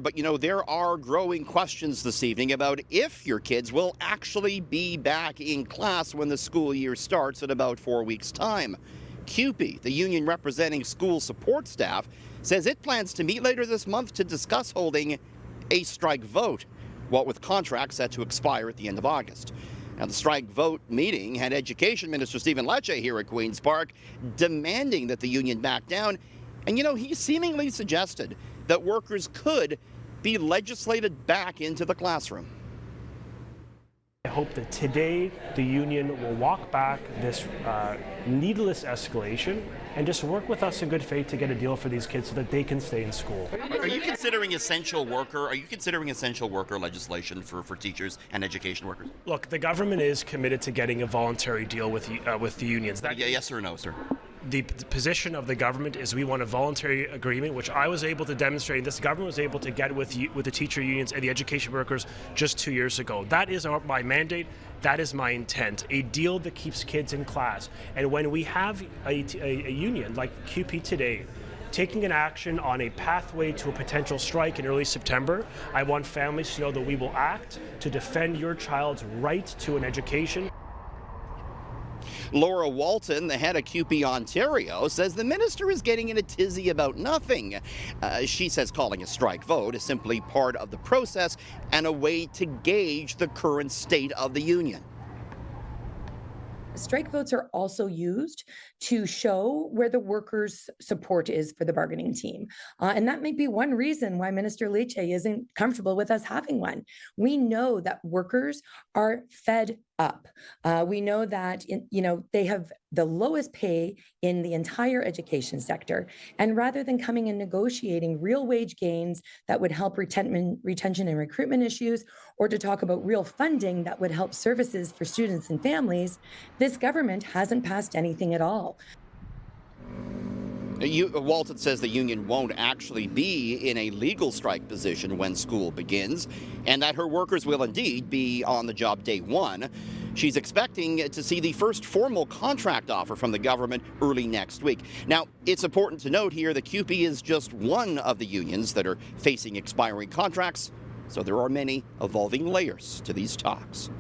But there are growing questions this evening about if your kids will actually be back in class when the school year starts in about 4 weeks' time. CUPE, the union representing school support staff, says it plans to meet later this month to discuss holding a strike vote, with contracts set to expire at the end of August. Now, the strike vote meeting had Education Minister Stephen Lecce here at Queen's Park demanding that the union back down. And, he seemingly suggested that workers could be legislated back into the classroom. I hope that today the union will walk back this needless escalation and just work with us in good faith to get a deal for these kids so that they can stay in school. Are you considering essential worker legislation for teachers and education workers? Look, the government is committed to getting a voluntary deal with the unions. Yes or no, sir? The position of the government is we want a voluntary agreement, which I was able to demonstrate. This government was able to get with the teacher unions and the education workers just 2 years ago. That is my mandate. That is my intent. A deal that keeps kids in class. And when we have a union like CUPE today, taking an action on a pathway to a potential strike in early September, I want families to know that we will act to defend your child's right to an education. Laura Walton, the head of CUPE Ontario, says the minister is getting in a tizzy about nothing. She says calling a strike vote is simply part of the process and a way to gauge the current state of the union. Strike votes are also used to show where the workers' support is for the bargaining team. And that might be one reason why Minister Lecce isn't comfortable with us having one. We know that workers are fed up. We know that they have the lowest pay in the entire education sector. And rather than coming and negotiating real wage gains that would help retention and recruitment issues, or to talk about real funding that would help services for students and families, this government hasn't passed anything at all. Walton says the union won't actually be in a legal strike position when school begins, and that her workers will indeed be on the job day one. She's expecting to see the first formal contract offer from the government early next week. Now, it's important to note here that CUPE is just one of the unions that are facing expiring contracts, so there are many evolving layers to these talks.